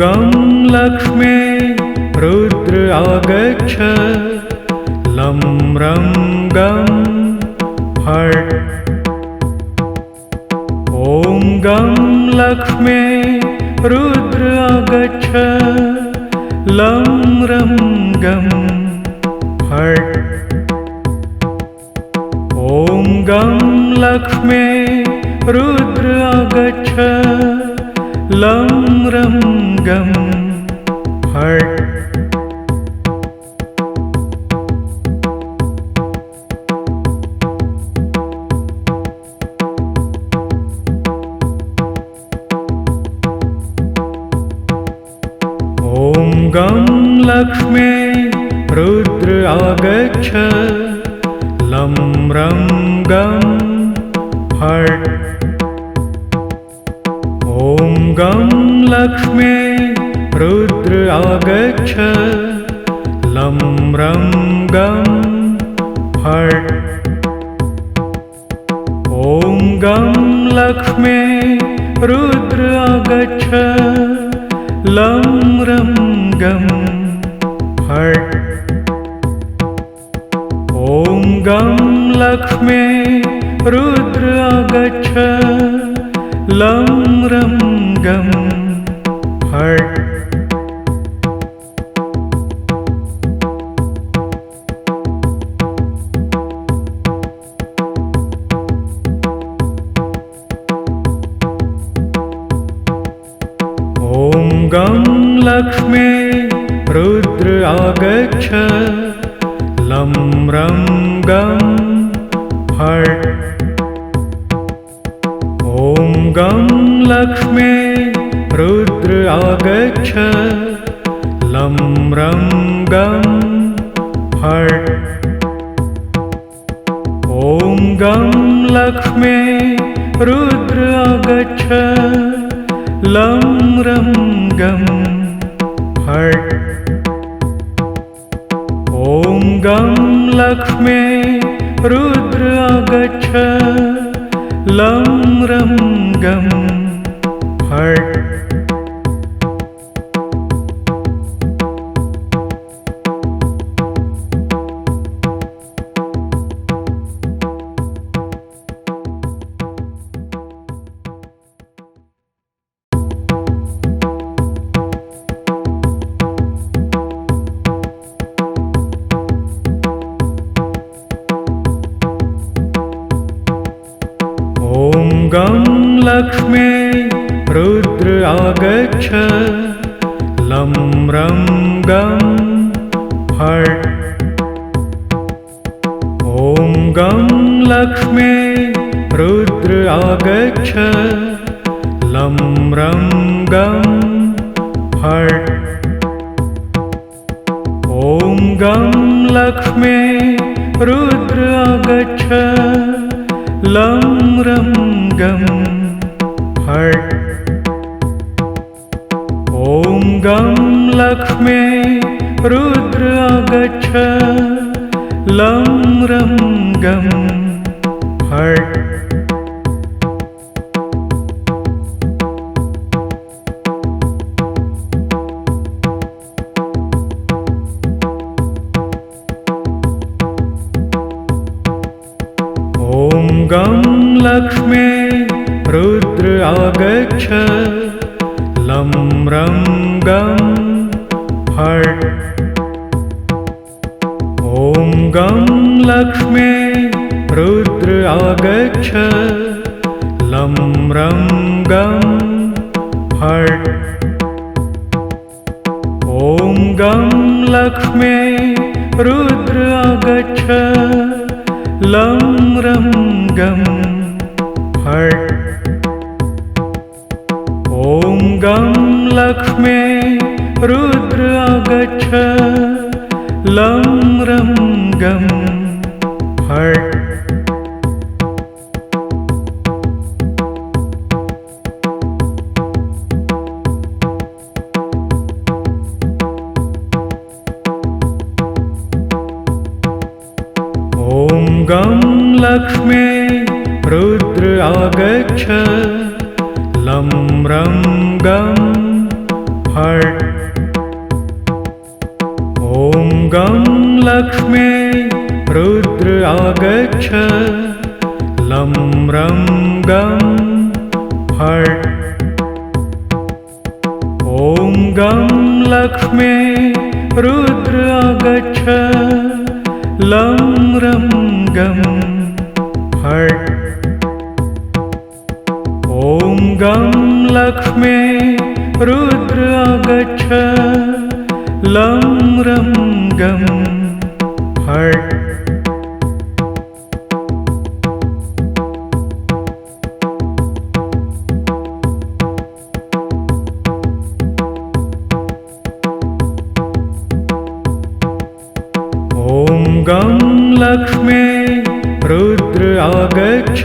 गं लक्ष्मी रुद्र आगच्छ लं रं गं फट् ॐ गं लक्ष्मी रुद्र आगच्छ लं रं गं फट् ॐ गं लक्ष्मी रुद्र आगच्छ लं रं गं फट् ॐ गं लक्ष्मी रुद्र आगच्छ लं रं गं फट् ॐ गं लक्ष्मी रुद्र आगच्छ लं रं गं फट् ॐ गं लक्ष्मी रुद्र आगच्छ लं रं गं फट् ॐ गं लक्ष्मी रुद्र आगच्छ लं रं गं फट् ॐ गं लक्ष्मी रुद्र आगच्छ लं रं गं फट् ॐ गं लक्ष्मी रुद्र आगच्छ लं रं गं फट् ॐ गं लक्ष्मी रुद्र आगच्छ लं रं गं फट् ॐ गं लक्ष्मी रुद्र आगच्छ लं रं गं फट् ॐ गं लक्ष्मी रुद्र आगच्छ लं रं गं फट् ॐ गं लक्ष्मी रुद्र आगच्छ लं रं गं फट् ॐ गं लक्ष्मी रुद्र आगच्छ लं रं गं फट् ॐ गं लक्ष्मी रुद्र आगच्छ लं रं गं फट् ॐ गं लक्ष्मी रुद्र आगच्छ लं रं गं फट् ॐ गं लक्ष्मी रुद्र आगच्छ लं रं गं फट् ॐ गं लक्ष्मी रुद्र आगच्छ लं रं गं फट् ॐ गं लक्ष्मी रुद्र आगच्छ लं रं गं फट् ॐ गं लक्ष्मी रुद्र आगच्छ लं रं गं फट् आगच्छ लं रं गं फट् ॐ गं लक्ष्मे रुद्र आगच्छ लं रं गं फट् ॐ गं लक्ष्मे रुद्र आगच्छ लं रं गं फट् ॐ गं लक्ष्मे रुद्र आगच्छ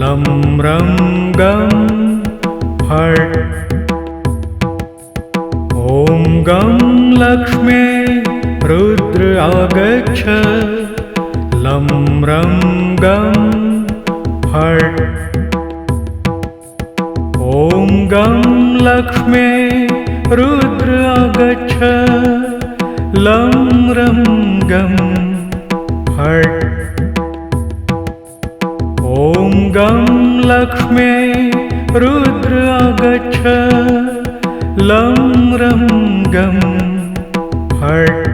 लं रं गं फट् ॐ गं लक्ष्मे रुद्र आगच्छ लं रं गं फट् ॐ गं लक्ष्मे रुद्र आगच्छ लं रं गं फट् ॐ गं लक्ष्मे रुद्र आगच्छ लं रं गं फट्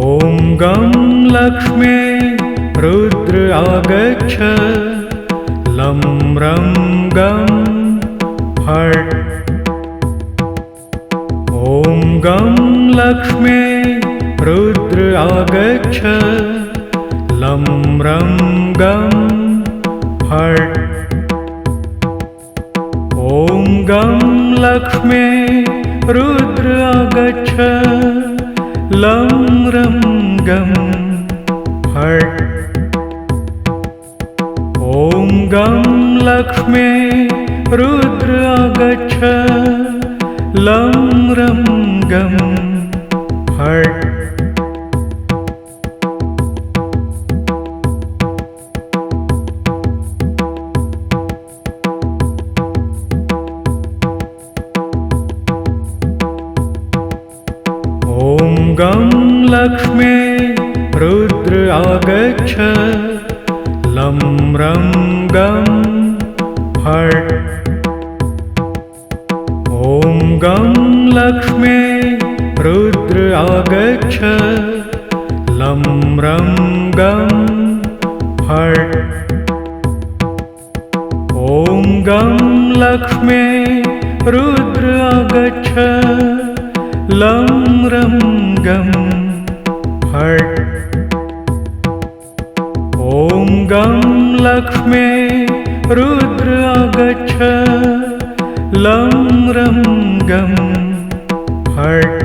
ॐ गं लक्ष्मे रुद्र आगच्छ लं रं गं फट् ॐ गं लक्ष्मे रुद्र आगच्छ लं रं गं फट् ॐ गं लक्ष्मे रुद्र आगच्छ लं रं गं फट् ॐ गं लक्ष्मे रुद्र आगच्छ लं रं गं फट् ॐ गं लक्ष्मे रुद्र आगच्छ लं रं गं फट् ॐ गं लक्ष्मे रुद्र आगच्छ लं रं गं फट् ॐ गं लक्ष्मे रुद्र आगच्छ लं रं गं फट् ॐ गं लक्ष्मे रुद्र आगच्छ लं रं गं फट्